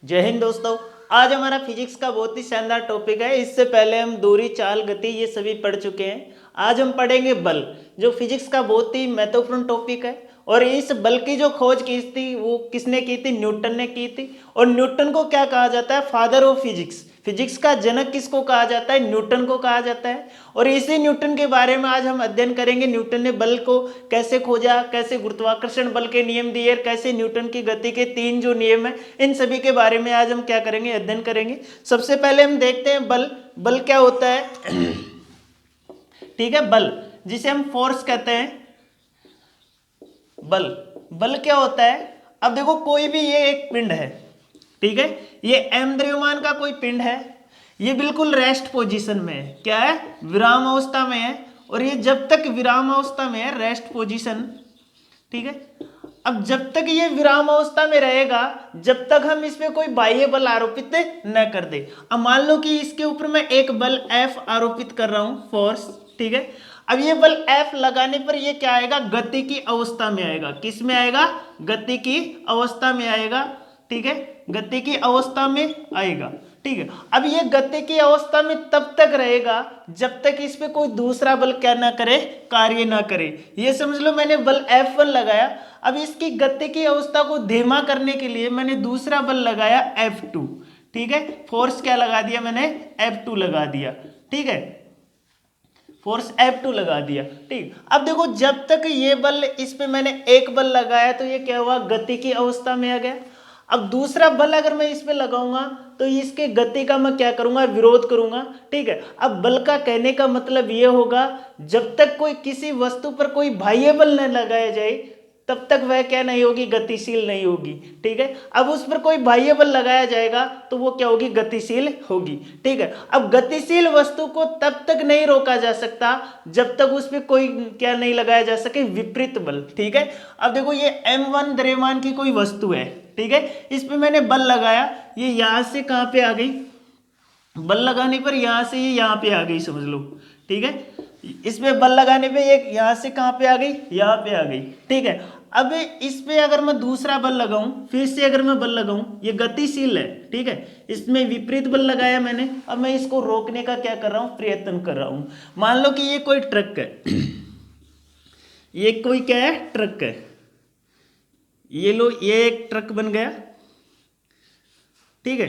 जय हिंद दोस्तों। आज हमारा फिजिक्स का बहुत ही शानदार टॉपिक है। इससे पहले हम दूरी, चाल, गति ये सभी पढ़ चुके हैं। आज हम पढ़ेंगे बल, जो फिजिक्स का बहुत ही महत्वपूर्ण टॉपिक है। और इस बल की जो खोज की थी वो किसने की थी? न्यूटन ने की थी। और न्यूटन को क्या कहा जाता है? Father of physics. फिजिक्स का जनक किसको कहा जाता है? न्यूटन को कहा जाता है। और इसी न्यूटन के बारे में आज हम अध्ययन करेंगे। न्यूटन ने बल को कैसे खोजा, कैसे गुरुत्वाकर्षण बल के नियम दिए, कैसे न्यूटन की गति के 3 जो नियम है, इन सभी के बारे में आज हम क्या करेंगे? अध्ययन करेंगे। सबसे पहले हम देखते हैं बल। बल क्या होता है? ठीक है, बल जिसे हम फोर्स कहते हैं। बल बल क्या होता है? अब देखो, कोई भी ये एक पिंड है, ठीक है, ये एम द्रव्यमान का कोई पिंड है। ये बिल्कुल रेस्ट पोजीशन में है। क्या है? विराम अवस्था में है। और ये जब तक विराम अवस्था में है, रेस्ट पोजीशन, ठीक है। अब जब तक ये विराम अवस्था में रहेगा, जब तक हम इस पे कोई बाह्य बल आरोपित न कर दे। अब मान लो कि इसके ऊपर मैं एक बल F आरोपित कर रहा हूं, फोर्स, ठीक है। अब ये बल F लगाने पर ये क्या आएगा? गति की अवस्था में आएगा। किस में आएगा? गति की अवस्था में आएगा, ठीक है। गति की अवस्था में आएगा, ठीक है। अब ये गति की अवस्था में तब तक रहेगा जब तक इस पे कोई दूसरा बल क्या ना करे? कार्य ना करे। ये समझ लो, मैंने बल F1 लगाया। अब इसकी गति की अवस्था को धीमा करने के लिए मैंने दूसरा बल लगाया F2, ठीक है। फोर्स क्या लगा दिया मैंने? F2 लगा दिया, ठीक है। फोर्स F2 लगा दिया, ठीक। अब देखो, जब तक ये बल, इस पे मैंने एक बल लगाया तो ये क्या हुआ? गति की अवस्था में आ गया। अब दूसरा बल अगर मैं इस पे लगाऊंगा तो इसके गति का मैं क्या करूंगा? विरोध करूंगा, ठीक है। अब बल का कहने का मतलब ये होगा, जब तक कोई किसी वस्तु पर कोई बाह्य बल न लगाया जाए तब तक वह क्या नहीं होगी? गतिशील नहीं होगी, ठीक है। अब उस पर कोई बाह्य बल लगाया जाएगा तो वो क्या होगी? गतिशील होगी, ठीक है। अब गतिशील वस्तु को तब तक नहीं रोका जा सकता जब तक उस पर कोई क्या नहीं लगाया जा सके? विपरीत बल, ठीक है। अब देखो, ये m1 द्रव्यमान की कोई वस्तु है, ठीक है। इस पे मैंने बल लगाया, ये यहां से कहां पे आ गई? बल लगाने पर यहां से ये यहां पे आ गई, समझ लो, ठीक है। इसमें बल लगाने पे एक यहां से कहां पे आ गई? यहां पे आ गई, ठीक है। अब इस पे अगर मैं दूसरा बल लगाऊं, फिर से अगर मैं बल लगाऊं, ये गतिशील है, ठीक है। इसमें विपरीत बल लगाया मैंने। अब मैं इसको रोकने का क्या कर रहा हूं? प्रयत्न कर रहा हूं। मान लो कि ये कोई ट्रक है। ये कोई क्या है? ट्रक है। ये लो, ये एक ट्रक बन गया, ठीक है।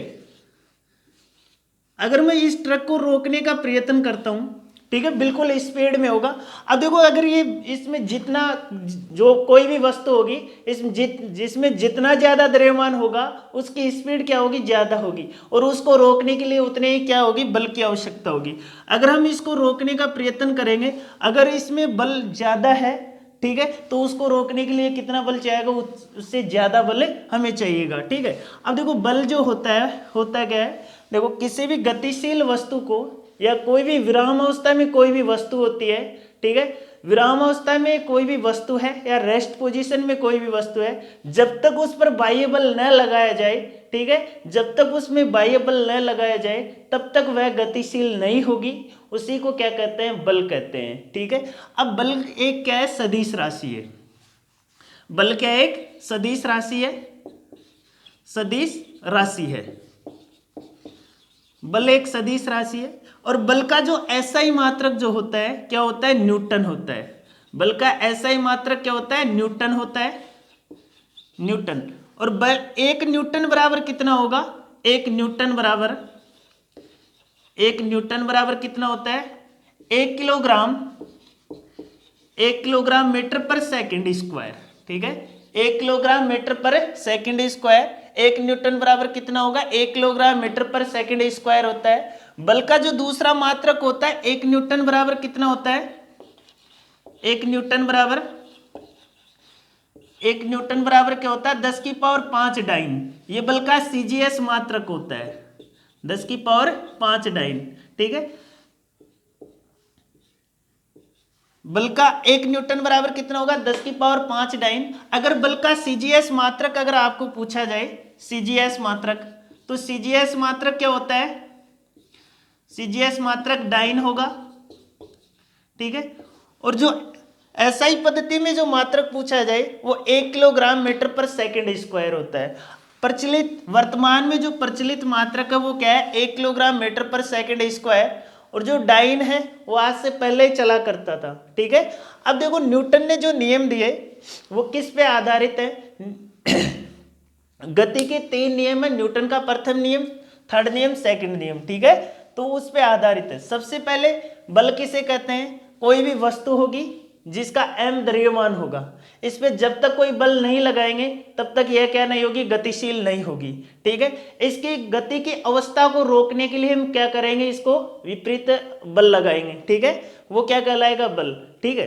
अगर मैं इस ट्रक को रोकने का प्रयत्न करता हूं, ठीक है, बिल्कुल स्पीड में होगा। अब देखो, अगर ये इसमें जितना, जो कोई भी वस्तु होगी, जिसमें जितना ज्यादा द्रव्यमान होगा उसकी स्पीड क्या होगी? ज्यादा होगी। और उसको रोकने के लिए उतने ही क्या होगी? बल की आवश्यकता होगी। अगर हम इसको रोकने का प्रयत्न करेंगे, अगर इसमें बल ज्यादा है, ठीक है, तो उसको रोकने के लिए कितना बल चाहिएगा? उससे ज्यादा बल हमें चाहिएगा, ठीक है। अब देखो, बल जो होता है, होता क्या है? देखो, किसी भी गतिशील वस्तु को, या कोई भी विराम अवस्था में कोई भी वस्तु होती है, ठीक है, विराम अवस्था में कोई भी वस्तु है या रेस्ट पोजीशन में कोई भी वस्तु है, जब तक उस पर बाह्य बल न लगाया जाए, ठीक है, जब तक उसमें बाह्य बल न लगाया जाए तब तक वह गतिशील नहीं होगी। उसी को क्या कहते हैं? बल कहते हैं, ठीक है। अब बल एक क्या है? सदिश राशि है। बल क्या है? एक सदिश राशि है। सदिश राशि है। बल एक सदिश राशि है। और बल का जो एसआई मात्रक जो होता है, क्या होता है? न्यूटन होता है। बल का एसआई मात्रक क्या होता है? न्यूटन होता है। न्यूटन। और बल, एक न्यूटन बराबर कितना होगा? एक न्यूटन बराबर, एक न्यूटन बराबर कितना होता है? 1 किलोग्राम, 1 किलोग्राम मीटर पर सेकंड स्क्वायर, ठीक है। 1 किलोग्राम मीटर पर सेकंड स्क्वायर। 1 न्यूटन बराबर कितना होगा? 1 किलोग्राम मीटर पर सेकंड स्क्वायर होता है। बल का जो दूसरा मात्रक होता है, 1 न्यूटन बराबर कितना होता है? 1 न्यूटन बराबर, 1 न्यूटन बराबर क्या होता है? 10 की पावर 5 डाइन। ये बल का सीजीएस मात्रक होता है, 10 की पावर 5 डाइन, ठीक है। बल का 1 न्यूटन बराबर कितना होगा? 10 की पावर 5 डाइन। अगर बल का सीजीएस मात्रक अगर आपको पूछा जाए, सीजीएस मात्रक, तो सीजीएस मात्रक क्या होता है? सीजीएस मात्रक डाइन होगा, ठीक है। और जो एसआई पद्धति में जो मात्रक पूछा जाए वो 1 किलोग्राम मीटर पर सेकंड स्क्वायर होता है। प्रचलित वर्तमान में जो प्रचलित मात्रक है वो क्या है, 1 किलोग्राम मीटर पर सेकंड स्क्वायर, और जो डाइन है वो आज से पहले ही चला करता था। ठीक है, अब देखो न्यूटन ने जो नियम दिए वो किस पे आधारित है, गति के 3 नियम है, न्यूटन का प्रथम नियम, थर्ड नियम, सेकंड नियम। ठीक है, तो उस पे आधारित है। सबसे पहले बल किसे कहते हैं, कोई भी वस्तु होगी जिसका m द्रव्यमान होगा, इस पे जब तक कोई बल नहीं लगाएंगे तब तक यह क्या नहीं होगी, गतिशील नहीं होगी। ठीक है, इसकी गति की अवस्था को रोकने के लिए हम क्या करेंगे, इसको विपरीत बल लगाएंगे। ठीक है, वो क्या कहलाएगा, बल। ठीक है,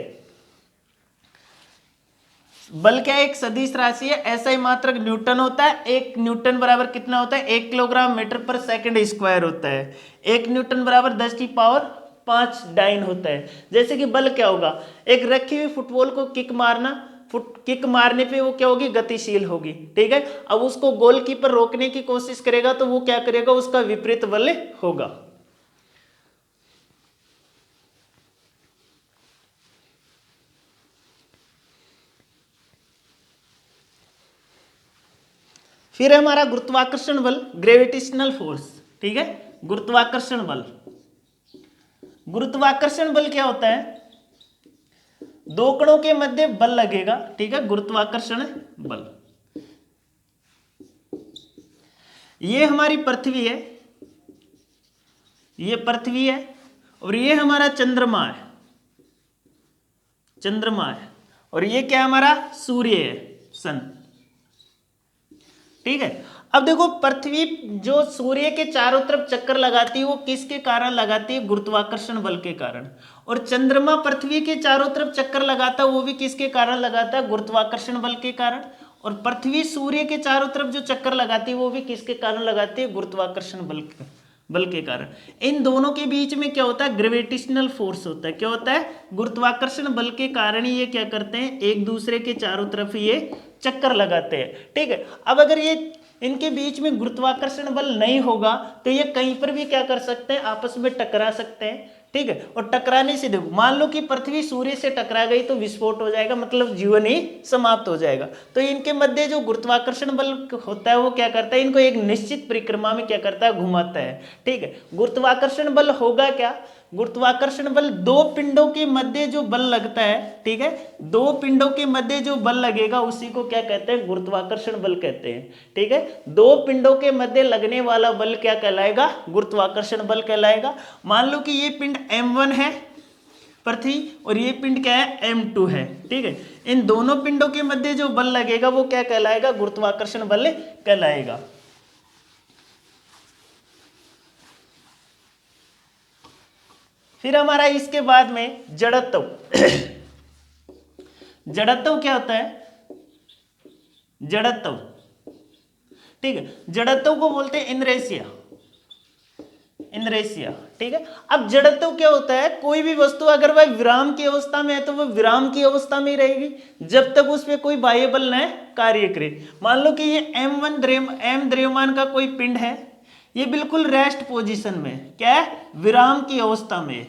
बल क्या है, एक सदिश राशि है, ऐसा ही मात्रक न्यूटन होता है। 1 न्यूटन बराबर कितना होता है, 1 किलोग्राम मीटर पर सेकंड स्क्वायर होता है। 1 न्यूटन बराबर 10 की पावर 5 डाइन होता है। जैसे कि बल क्या होगा, एक रखी हुई फुटबॉल को किक मारना, किक मारने पे वो क्या होगी, गतिशील होगी। ठीक है, अब उसको गोलकीपर रोकने की कोशिश करेगा तो वो क्या करेगा, उसका विपरीत बल होगा। फिर हमारा गुरुत्वाकर्षण बल, ग्रेविटेशनल फोर्स। ठीक है, गुरुत्वाकर्षण बल, गुरुत्वाकर्षण बल क्या होता है, दो कणों के मध्य बल लगेगा। ठीक है, गुरुत्वाकर्षण बल। ये हमारी पृथ्वी है, ये पृथ्वी है, और ये हमारा चंद्रमा है, चंद्रमा है, और ये क्या हमारा सूर्य है, सन। ठीक है, अब देखो पृथ्वी जो सूर्य के चारों तरफ चक्कर लगाती है वो किसके कारण लगाती है, गुरुत्वाकर्षण बल के कारण। और चंद्रमा पृथ्वी के चारों तरफ चक्कर लगाता है वो भी किसके कारण लगाता है, गुरुत्वाकर्षण बल के कारण। और पृथ्वी सूर्य के चारों तरफ जो चक्कर लगाती है वो भी किसके कारण लगाती है, गुरुत्वाकर्षण बल के कारण। इन दोनों के बीच में क्या होता है, ग्रेविटेशनल फोर्स होता है। क्या होता है, गुरुत्वाकर्षण बल के कारण ही ये क्या करते हैं, एक दूसरे के चारों तरफ ये चक्कर लगाते हैं। ठीक है, अब अगर ये इनके बीच में गुरुत्वाकर्षण बल नहीं होगा तो ये कहीं पर भी क्या कर सकते हैं, आपस में टकरा सकते हैं। ठीक है, और टकराने से देखो, मान लो कि पृथ्वी सूर्य से टकरा गई तो विस्फोट हो जाएगा, मतलब जीवन ही समाप्त हो जाएगा। तो इनके मध्य जो गुरुत्वाकर्षण बल होता है वो क्या करता है, इनको एक निश्चित परिक्रमा में क्या करता है, घुमाता है। ठीक है, गुरुत्वाकर्षण बल होगा क्या, गुरुत्वाकर्षण बल दो पिंडों के मध्य जो बल लगता है। ठीक है, दो पिंडों के मध्य जो बल लगेगा उसी को क्या कहते हैं, गुरुत्वाकर्षण बल कहते हैं। ठीक है, दो पिंडों के मध्य लगने वाला बल क्या कहलाएगा, गुरुत्वाकर्षण बल कहलाएगा। मान लो कि ये पिंड m1 है पृथ्वी, और ये पिंड क्या है, m2 है। ठीक है, इन दोनों पिंडों के मध्य जो बल लगेगा वो क्या कहलाएगा, गुरुत्वाकर्षण बल कहलाएगा। फिर हमारा इसके बाद में जड़त्व। जड़त्व क्या होता है, जड़त्व। ठीक है, जड़त्व को बोलते हैं इनरेशिया, इनरेशिया। ठीक है, अब जड़त्व क्या होता है, कोई भी वस्तु अगर वह विराम की अवस्था में है तो वह विराम की अवस्था में रहेगी जब तक उस पर कोई बाह्य बल न कार्य करे। मान लो कि ये m1 द्रव्यमान का कोई पिंड है, ये बिल्कुल रेस्ट पोजीशन में, क्या है, विराम की अवस्था में,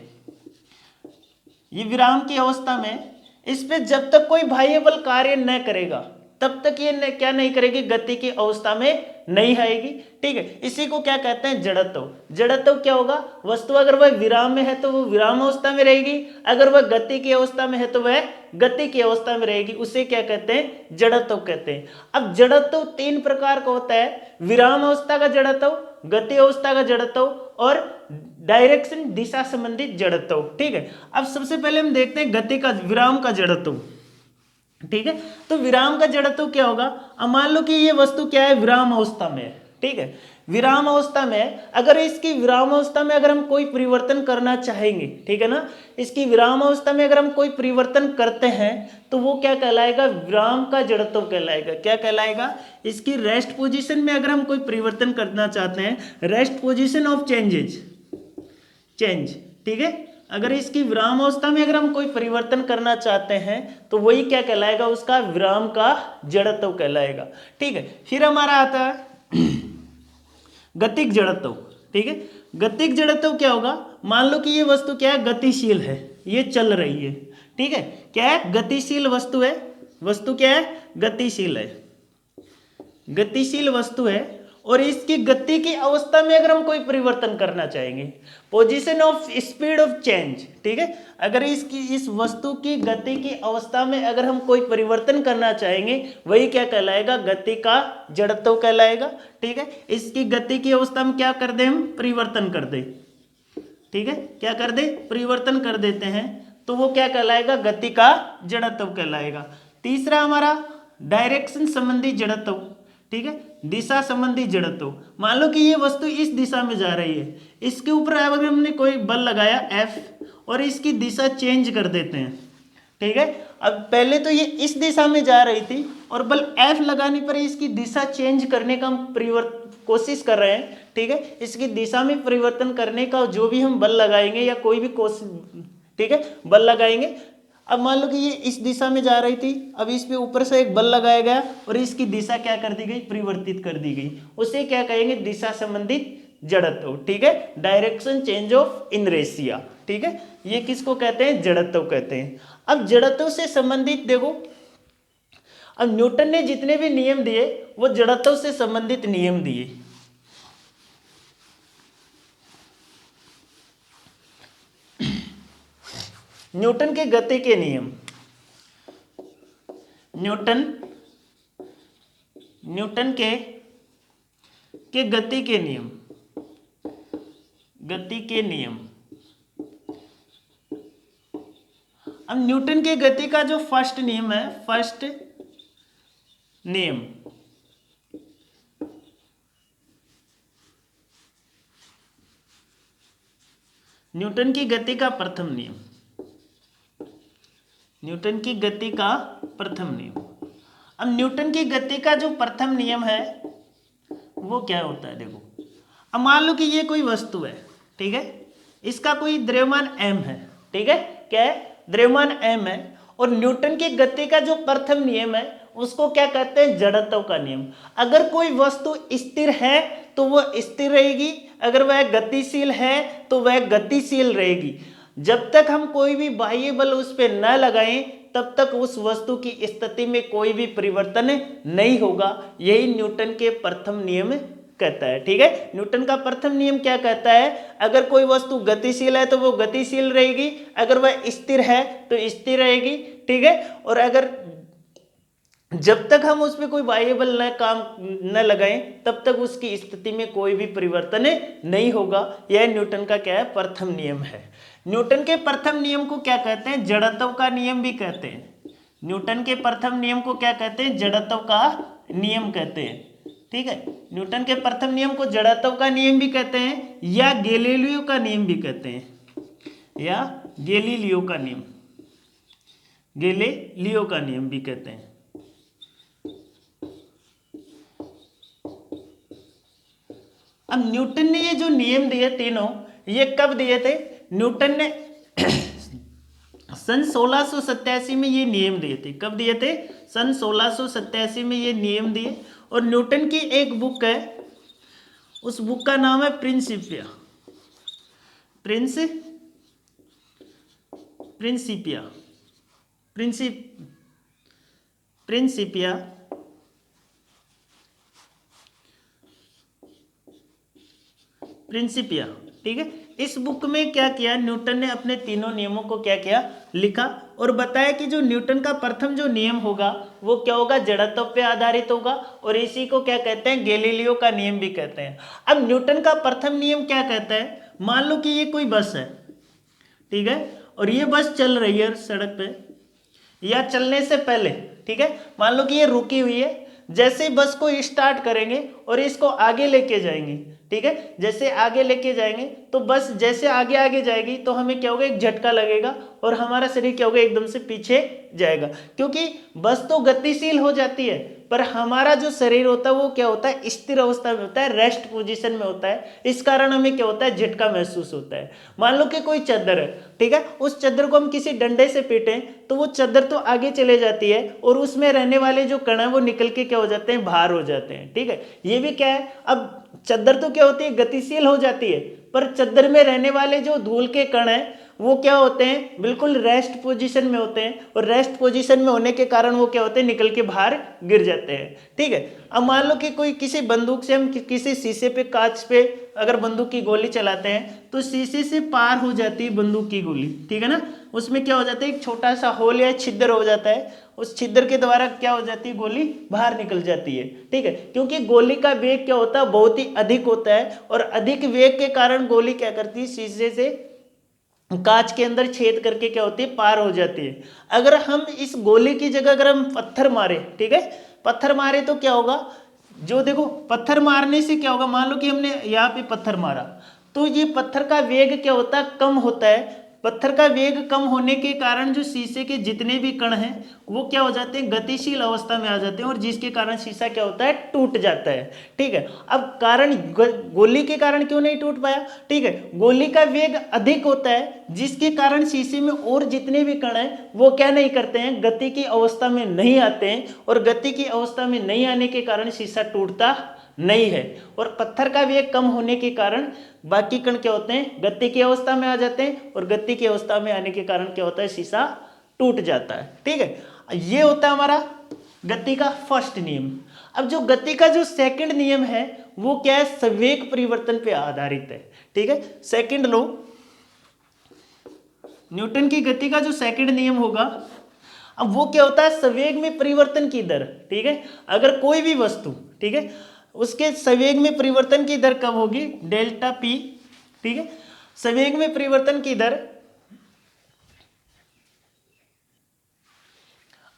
ये विराम की अवस्था में, इस पे जब तक कोई बाह्य बल कार्य न करेगा तब तक ये क्या नहीं करेगी, गति की अवस्था में नहीं आएगी। ठीक है, इसी को क्या कहते हैं, जड़त्व। जड़त्व क्या होगा, वस्तु अगर वह विराम में है तो वो विराम अवस्था में रहेगी, अगर वह गति की अवस्था में है तो वह गति की अवस्था में रहेगी, उसे क्या कहते हैं, जड़त्व कहते हैं। अब जड़त्व 3 प्रकार का होता है, विराम अवस्था का जड़त्व, गति अवस्था का जड़त्व और डायरेक्शन दिशा संबंधित जड़त्व। ठीक है, अब सबसे पहले हम देखते हैं गति का, विराम का जड़त्व। ठीक है, तो विराम का जड़त्व क्या होगा, अब मान लो कि ये वस्तु क्या है, विराम अवस्था में है। ठीक है, विराम अवस्था में अगर इसकी विराम अवस्था में अगर हम कोई परिवर्तन करना चाहेंगे, ठीक है ना, इसकी विराम अवस्था में अगर हम कोई परिवर्तन करते हैं तो वो क्या कहलाएगा, विराम का जड़त्व कहलाएगा। क्या कहलाएगा, इसकी रेस्ट पोजीशन में अगर हम कोई परिवर्तन करना चाहते हैं, rest position of changes, change. ठीक है, अगर इसकी विराम अवस्था में अगर हम कोई परिवर्तन करना चाहते हैं तो वही क्या कहलाएगा, उसका विराम का जड़त्व कहलाएगा। ठीक है, फिर हमारा आता है गतिक जड़त्व। ठीक है, गतिक जड़त्व क्या होगा, मान लो कि ये वस्तु क्या है, गतिशील है, ये चल रही है। ठीक है, क्या है, गतिशील वस्तु है, वस्तु क्या है, गतिशील है। गतिशील वस्तु है और इसकी गति की अवस्था में अगर हम कोई परिवर्तन करना चाहेंगे, position of speed of change, ठीक है, अगर इस वस्तु की गति की अवस्था में अगर हम कोई परिवर्तन करना चाहेंगे, वही क्या कहलाएगा, गति का जड़त्व कहलाएगा। ठीक है, इसकी गति की अवस्था में क्या कर दे, हम परिवर्तन कर दे, ठीक है, क्या कर दे, परिवर्तन कर देते हैं, तो वो क्या कहलाएगा, गति का जड़त्व कहलाएगा। तीसरा हमारा डायरेक्शन संबंधी जड़त्व, ठीक है, दिशा संबंधी जड़त्व। मान लो कि ये वस्तु इस दिशा में जा रही है, इसके ऊपर अगर हमने कोई बल लगाया F और इसकी दिशा चेंज कर देते हैं, ठीक है, अब पहले तो ये इस दिशा में जा रही थी और बल F लगाने पर इसकी दिशा चेंज करने का हम कोशिश कर रहे हैं, ठीक है, इसकी दिशा में परिवर्तन करने का जो भी हम बल लगाएंगे या कोई भी कोशिश, ठीक है, बल लगाएंगे। अब मान लो कि ये इस दिशा में जा रही थी, अब इस पे ऊपर से एक बल लगाया गया और इसकी दिशा क्या कर दी गई, परिवर्तित कर दी गई, उसे क्या कहेंगे, दिशा संबंधित जड़त्व। ठीक है, डायरेक्शन चेंज ऑफ इनरेशिया, ठीक है, ये किसको कहते हैं, जड़त्व कहते हैं। अब जड़त्व से संबंधित देखो, अब न्यूटन ने जितने भी नियम दिए वो जड़त्व से संबंधित नियम दिए। न्यूटन के गति के नियम, न्यूटन के गति के नियम, गति के नियम। अब न्यूटन के गति का जो फर्स्ट नियम है, फर्स्ट नियम, न्यूटन की गति का प्रथम नियम, न्यूटन की गति का प्रथम नियम। अब न्यूटन की गति का जो प्रथम नियम है वो क्या होता है, देखो, अब मान लो कि ये कोई वस्तु है, ठीक है, इसका कोई द्रव्यमान m है, ठीक है, क्या है, द्रव्यमान m है, और न्यूटन की गति का जो प्रथम नियम है उसको क्या कहते हैं, जड़त्व का नियम। अगर कोई वस्तु स्थिर है तो वह स्थिर रहेगी, अगर वह गतिशील है तो वह गतिशील रहेगी। जब तक हम कोई भी बाह्य बल उस पर न लगाएं तब तक उस वस्तु की स्थिति में कोई भी परिवर्तन नहीं होगा। यही न्यूटन के प्रथम नियम कहता है। ठीक है, न्यूटन का प्रथम नियम क्या कहता है, अगर कोई वस्तु गतिशील है तो वो गतिशील रहेगी, अगर वह स्थिर है तो स्थिर रहेगी। ठीक है, और अगर जब तक हम उस पर कोई बाह्य बल न लगाएं तब तक उसकी स्थिति में कोई भी परिवर्तन नहीं होगा। यह न्यूटन का क्या है, प्रथम नियम है। न्यूटन के प्रथम नियम को क्या कहते हैं, जड़त्व का नियम भी कहते हैं। न्यूटन के प्रथम नियम को क्या कहते हैं, जड़त्व का नियम कहते हैं। ठीक है, न्यूटन के प्रथम नियम को जड़त्व का नियम भी कहते हैं या गैलीलियो का नियम भी कहते हैं, या गैलीलियो का नियम, गैलीलियो का नियम भी कहते हैं। अब न्यूटन ने ये जो नियम दिए तीनों, ये कब दिए थे, न्यूटन ने सन 1687 में ये नियम दिए थे। कब दिए थे, सन 1687 में ये नियम दिए। और न्यूटन की एक बुक है, उस बुक का नाम है प्रिंसिपिया, प्रिंसिपिया। ठीक है, इस बुक में क्या किया, न्यूटन ने अपने तीनों नियमों को क्या किया, लिखा और बताया कि जो न्यूटन का प्रथम जो नियम होगा वो क्या होगा, जड़त्व पे आधारित होगा, और इसी को क्या कहते हैं, गैलीलियो का नियम भी कहते हैं। अब न्यूटन का प्रथम नियम क्या कहता है, मान लो कि ये कोई बस है, ठीक है, और ये बस चल रही है सड़क पे, या चलने से पहले, ठीक है, मान लो कि ये रुकी हुई है, जैसे ही बस को स्टार्ट करेंगे और इसको आगे लेके जाएंगे, ठीक है, जैसे आगे लेके जाएंगे तो बस जैसे आगे आगे जाएगी तो हमें क्या होगा, एक झटका लगेगा और हमारा शरीर क्या होगा, एकदम से पीछे जाएगा, क्योंकि बस तो गतिशील हो जाती है पर हमारा जो शरीर होता है वो क्या होता है, स्थिर अवस्था में होता है, रेस्ट पोजीशन में होता है। इस कारण हमें क्या होता है, झटका महसूस होता है। मान लो कि कोई चादर है, ठीक है, उस चादर को हम किसी डंडे से पीटें तो वो चादर तो आगे चले जाती है और उसमें रहने वाले जो कण है वो निकल के क्या हो जाते हैं, बाहर हो जाते हैं। ठीक है, ये भी क्या है, अब चादर तो क्या होती है, गतिशील हो जाती है, पर चद्दर में रहने वाले जो धूल के कण हैं वो क्या होते हैं, बिल्कुल रेस्ट पोजीशन में होते हैं, और रेस्ट पोजीशन में होने के कारण वो क्या होते हैं, निकल के बाहर गिर जाते हैं। ठीक है, अब मान लो कि कोई किसी बंदूक से हम किसी शीशे पे, कांच पे अगर बंदूक की गोली चलाते हैं तो शीशे से पार हो जाती है बंदूक की गोली, ठीक है ना, उसमें क्या हो जाता है, एक छोटा सा होल या छिद्र हो जाता है, उस छिद्र के द्वारा क्या हो जाती है, गोली बाहर निकल जाती है। ठीक है, क्योंकि गोली का वेग क्या होता है, बहुत ही अधिक होता है, और अधिक वेग के कारण गोली क्या करती है, शीशे से कांच के अंदर छेद करके क्या होती है, पार हो जाती है। अगर हम इस गोली की जगह अगर हम पत्थर मारे, ठीक है, पत्थर मारे तो क्या होगा, जो देखो पत्थर मारने से क्या होगा, मान लो कि हमने यहाँ पे पत्थर मारा तो ये पत्थर का वेग क्या होता है, कम होता है। पत्थर का वेग कम होने के कारण जो शीशे के जितने भी कण हैं वो क्या हो जाते हैं, गतिशील अवस्था में आ जाते हैं, और जिसके कारण शीशा क्या होता है, टूट जाता है। ठीक है, अब कारण गोली के कारण क्यों नहीं टूट पाया, ठीक है, गोली का वेग अधिक होता है जिसके कारण शीशे में और जितने भी कण हैं वो क्या नहीं करते हैं, गति की अवस्था में नहीं आते हैं, और गति की अवस्था में नहीं आने के कारण शीशा टूटता नहीं है। और पत्थर का वेग कम होने के कारण बाकी कण क्या होते हैं, गति की अवस्था में आ जाते हैं, और गति की अवस्था में आने के कारण क्या होता है, शीशा टूट जाता है। ठीक है, ये होता है हमारा गति का फर्स्ट नियम। अब जो गति का जो सेकंड नियम है वो क्या है, संवेग परिवर्तन पे आधारित है। ठीक है, सेकंड लॉ, न्यूटन की गति का जो सेकंड नियम होगा, अब वो क्या होता है, संवेग में परिवर्तन की दर। ठीक है, अगर कोई भी वस्तु, ठीक है, उसके संवेग में परिवर्तन की दर कब होगी, डेल्टा पी। ठीक है, संवेग में परिवर्तन की दर,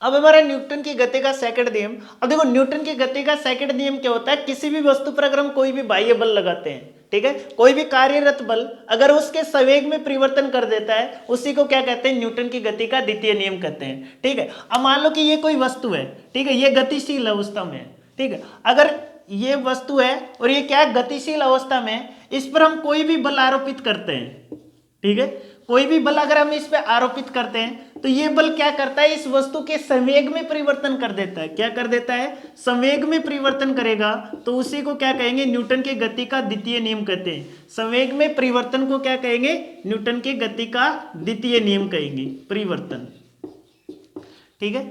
अब हमारा न्यूटन की गति का सेकंड नियम। अब देखो न्यूटन की गति का सेकंड नियम क्या होता है, किसी भी वस्तु पर अगर हम कोई भी बाह्य बल लगाते हैं, ठीक है, कोई भी कार्यरत बल अगर उसके संवेग में परिवर्तन कर देता है, उसी को क्या कहते हैं, न्यूटन की गति का द्वितीय नियम कहते हैं। ठीक है, अब मान लो कि ये कोई वस्तु है, ठीक है, ये गतिशील अवस्था में है। ठीक है, अगर ये वस्तु है और ये क्या है, गतिशील अवस्था में, इस पर हम कोई भी बल आरोपित करते हैं, ठीक है, कोई भी बल अगर हम इस पे आरोपित करते हैं तो ये बल क्या करता है, इस वस्तु के संवेग में परिवर्तन कर देता है। क्या कर देता है, संवेग में परिवर्तन करेगा, तो उसी को क्या कहेंगे, न्यूटन के गति का द्वितीय नियम कहते हैं। संवेग में परिवर्तन को क्या कहेंगे, न्यूटन के गति का द्वितीय नियम कहेंगे, परिवर्तन। ठीक है,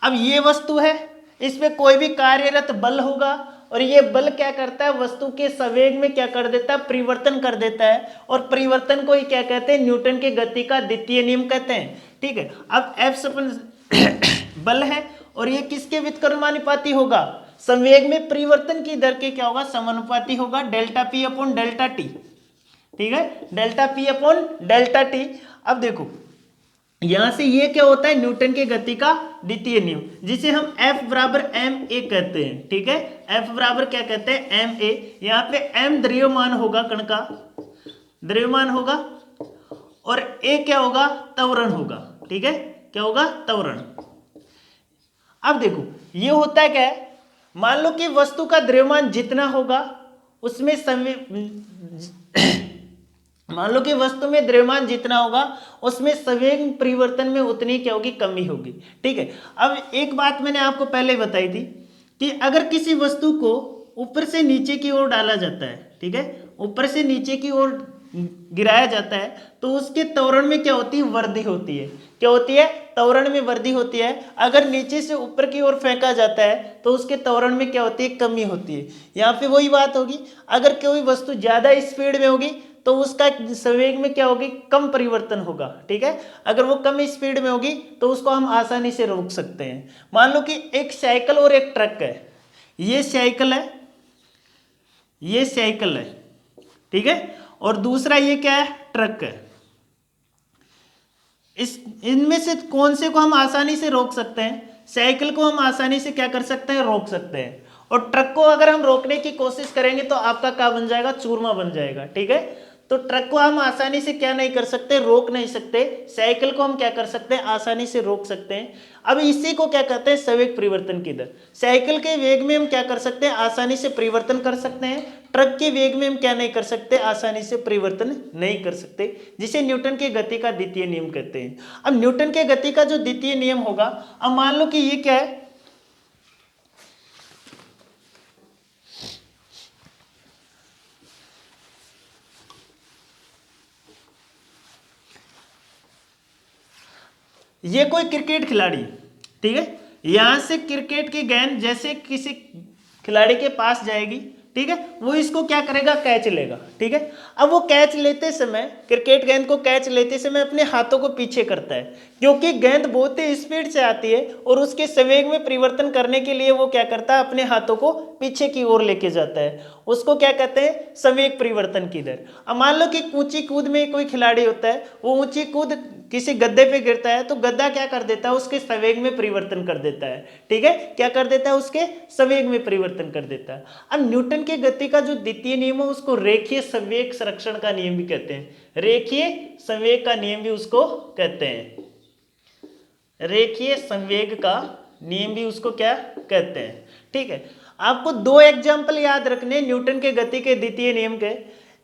अब ये वस्तु है, इस पे कोई भी कार्यरत बल होगा, और ये बल क्या करता है, वस्तु के संवेग में क्या कर देता है, परिवर्तन कर देता है, और परिवर्तन को ही क्या कहते हैं, न्यूटन के गति का द्वितीय नियम कहते हैं। ठीक है, अब F सपन बल है, और ये किसके व्युत्क्रमानुपाती होगा, संवेग में परिवर्तन की दर के क्या होगा, समानुपाती होगा, delta P upon delta T. ठीक है, delta P upon delta T. अब देखो यहां से ये क्या होता है, न्यूटन के गति का द्वितीय नियम, जिसे हम F बराबर एम ए कहते हैं। ठीक है, F बराबर क्या कहते हैं, एम ए। यहाँ पे m द्रव्यमान होगा, कण का द्रव्यमान होगा, और a क्या होगा, त्वरण होगा। ठीक है, क्या होगा, त्वरण। अब देखो ये होता है क्या है, मान लो कि वस्तु का द्रव्यमान जितना होगा उसमें मान लो कि वस्तु में द्रव्यमान जितना होगा उसमें संवेग परिवर्तन में उतनी क्या होगी, कमी होगी। ठीक है, अब एक बात मैंने आपको पहले बताई थी कि अगर किसी वस्तु को ऊपर से नीचे की ओर डाला जाता है, ठीक है, ऊपर से नीचे की ओर गिराया जाता है, तो उसके त्वरण में क्या होती है, वृद्धि होती है। क्या होती है, त्वरण में वृद्धि होती है। अगर नीचे से ऊपर की ओर फेंका जाता है तो उसके त्वरण में क्या होती है, कमी होती है। यहाँ पे वही बात होगी, अगर कोई वस्तु ज्यादा स्पीड में होगी तो उसका संवेग में क्या होगी, कम परिवर्तन होगा। ठीक है, अगर वो कम स्पीड में होगी तो उसको हम आसानी से रोक सकते हैं। मान लो कि एक साइकिल और एक ट्रक है, ये साइकिल है, ये साइकिल है, ठीक है, और दूसरा ये क्या है, ट्रक है। इनमें से कौन से को हम आसानी से रोक सकते हैं, साइकिल को हम आसानी से क्या कर सकते हैं, रोक सकते हैं। और ट्रक को अगर हम रोकने की कोशिश करेंगे तो आपका क्या बन जाएगा, चूरमा बन जाएगा। ठीक है, तो ट्रक को हम आसानी से क्या नहीं कर सकते, रोक नहीं सकते। साइकिल को हम क्या कर सकते हैं, आसानी से रोक सकते हैं। अब इसी को क्या कहते हैं, संवेग परिवर्तन की दर। साइकिल के वेग में हम क्या कर सकते हैं, आसानी से परिवर्तन कर सकते हैं। ट्रक के वेग में हम क्या नहीं कर सकते, आसानी से परिवर्तन नहीं कर सकते, जिसे न्यूटन के गति का द्वितीय नियम कहते हैं। अब न्यूटन के गति का जो द्वितीय नियम होगा, अब मान लो कि ये क्या है, ये कोई क्रिकेट खिलाड़ी, ठीक है, यहां से क्रिकेट की गेंद जैसे किसी खिलाड़ी के पास जाएगी, ठीक है, वो इसको क्या करेगा, कैच लेगा, ठीक है। अब वो कैच लेते समय, क्रिकेट गेंद को कैच लेते समय अपने हाथों को पीछे करता है, क्योंकि गेंद बहुत ही स्पीड से आती है और उसके संवेग में परिवर्तन करने के लिए वो क्या करता है, अपने हाथों को पीछे की ओर लेके जाता है। उसको क्या कहते हैं, संवेग परिवर्तन की दर। अब मान लो कि ऊंची कूद में कोई खिलाड़ी होता है, वो ऊंची कूद किसी गद्दे पे गिरता है, तो गद्दा क्या कर देता है, उसके संवेग में परिवर्तन कर देता है, ठीक है, क्या कर देता है, उसके संवेग में परिवर्तन कर देता है। अब न्यूटन के गति का जो द्वितीय नियम है उसको रेखीय संवेग संरक्षण का नियम भी कहते हैं, रेखीय संवेग का नियम भी उसको कहते हैं, रेखीय संवेग का नियम भी उसको क्या कहते हैं, ठीक है। आपको दो एग्जाम्पल याद रखने न्यूटन के गति के द्वितीय नियम के।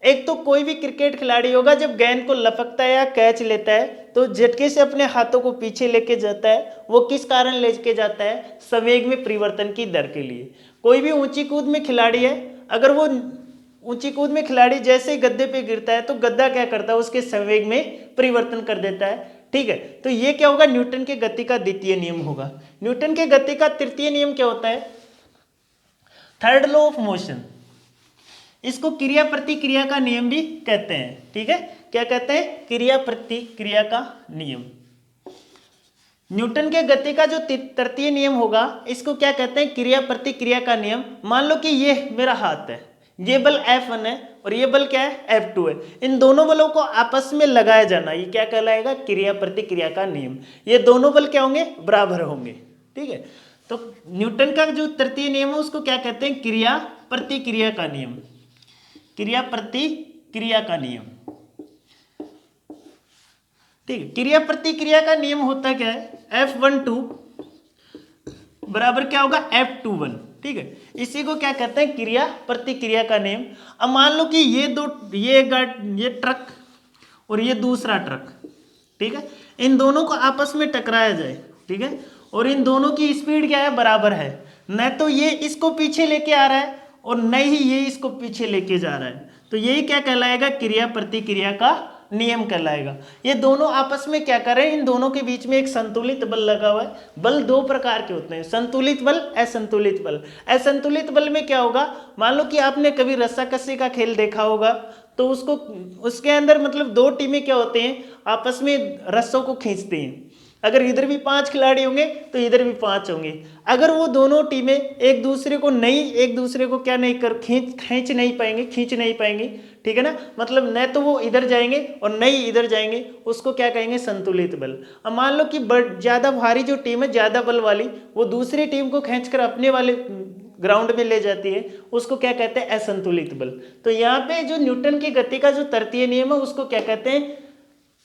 एक तो कोई भी क्रिकेट खिलाड़ी होगा, जब गेंद को लपकता है या कैच लेता है तो झटके से अपने हाथों को पीछे लेके जाता है। वो किस कारण लेके जाता है, संवेग में परिवर्तन की दर के लिए। कोई भी ऊंची कूद में खिलाड़ी है, अगर वो ऊंची कूद में खिलाड़ी जैसे ही गद्दे पे गिरता है तो गद्दा क्या करता है, उसके संवेग में परिवर्तन कर देता है, ठीक है। तो ये क्या होगा, न्यूटन के गति का द्वितीय नियम होगा। न्यूटन के गति का तृतीय नियम क्या होता है, थर्ड लॉ ऑफ मोशन। इसको क्रिया प्रतिक्रिया का नियम भी कहते हैं, ठीक है। क्या कहते हैं, क्रिया प्रतिक्रिया का नियम। न्यूटन के गति का जो तृतीय नियम होगा इसको क्या कहते हैं, क्रिया प्रतिक्रिया का नियम। मान लो कि ये मेरा हाथ है, ये बल F1 है और ये बल क्या है, F2 है। इन दोनों बलों को आपस में लगाया जाना, ये क्या कहलाएगा, क्रिया प्रतिक्रिया का नियम। ये दोनों बल क्या होंगे, बराबर होंगे, ठीक है। तो न्यूटन का जो तृतीय नियम है उसको क्या कहते हैं, क्रिया प्रतिक्रिया का नियम, क्रिया प्रतिक्रिया का नियम, ठीक है। क्रिया प्रतिक्रिया का नियम होता क्या है, F12 बराबर क्या होगा, F21, ठीक है। इसी को क्या कहते हैं, क्रिया प्रतिक्रिया का नियम। अब मान लो कि ये ट्रक और ये दूसरा ट्रक, ठीक है, इन दोनों को आपस में टकराया जाए, ठीक है, और इन दोनों की स्पीड क्या है, बराबर है। न तो ये इसको पीछे लेके आ रहा है और न ही ये इसको पीछे लेके जा रहा है, तो यही क्या कहलाएगा, क्रिया प्रतिक्रिया का नियम कहलाएगा। ये दोनों आपस में क्या कर रहे हैं, इन दोनों के बीच में एक संतुलित बल लगा हुआ है। बल दो प्रकार के होते हैं, संतुलित बल, असंतुलित बल। असंतुलित बल में क्या होगा, मान लो कि आपने कभी रस्साकसी का खेल देखा होगा, तो उसके अंदर मतलब दो टीमें क्या होते हैं, आपस में रस्सों को खींचते हैं। अगर इधर भी 5 खिलाड़ी होंगे तो इधर भी 5 होंगे। अगर वो दोनों टीमें एक दूसरे को क्या नहीं कर खींच नहीं पाएंगे, ठीक है ना, मतलब न तो वो इधर जाएंगे और न ही इधर जाएंगे, उसको क्या कहेंगे, संतुलित बल। अब मान लो कि ज़्यादा भारी जो टीम है, ज़्यादा बल वाली, वो दूसरी टीम को खींचकर अपने वाले ग्राउंड में ले जाती है, उसको क्या कहते हैं, असंतुलित बल। तो यहाँ पे जो न्यूटन की गति का जो तृतीय नियम है उसको क्या कहते हैं,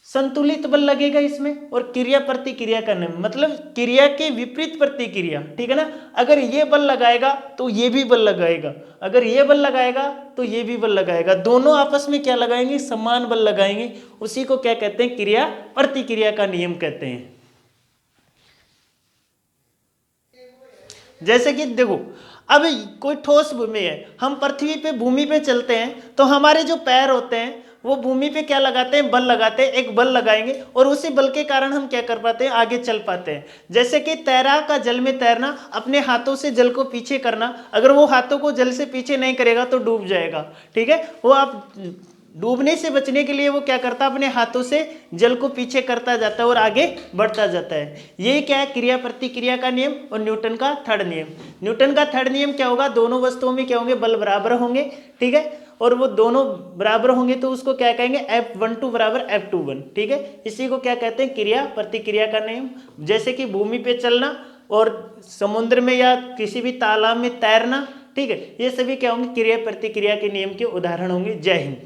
संतुलित बल लगेगा इसमें। और क्रिया प्रतिक्रिया का नियम मतलब क्रिया के विपरीत प्रतिक्रिया, ठीक है ना। अगर ये बल लगाएगा तो ये भी बल लगाएगा, अगर ये बल लगाएगा तो ये भी बल लगाएगा, दोनों आपस में क्या लगाएंगे, समान बल लगाएंगे। उसी को क्या कहते हैं, क्रिया प्रतिक्रिया का नियम कहते हैं। जैसे कि देखो, अब कोई ठोस भूमि है, हम पृथ्वी पे भूमि पे चलते हैं तो हमारे जो पैर होते हैं वो भूमि पे क्या लगाते हैं, बल लगाते हैं, एक बल लगाएंगे और उसी बल के कारण हम क्या कर पाते हैं, आगे चल पाते हैं। जैसे कि तैराक का जल में तैरना, अपने हाथों से जल को पीछे करना, अगर वो हाथों को जल से पीछे नहीं करेगा तो डूब जाएगा, ठीक है। वो आप डूबने से बचने के लिए वो क्या करता है, अपने हाथों से जल को पीछे करता जाता है और आगे बढ़ता जाता है। ये क्या है, क्रिया प्रतिक्रिया का नियम और न्यूटन का थर्ड नियम। न्यूटन का थर्ड नियम क्या होगा, दोनों वस्तुओं में क्या होंगे, बल बराबर होंगे, ठीक है, और वो दोनों बराबर होंगे तो उसको क्या कहेंगे, F12 बराबर F21, ठीक है। इसी को क्या कहते हैं, क्रिया प्रतिक्रिया का नियम। जैसे कि भूमि पे चलना और समुद्र में या किसी भी तालाब में तैरना, ठीक है, ये सभी क्या होंगे, क्रिया प्रतिक्रिया के नियम के उदाहरण होंगे। जय हिंद।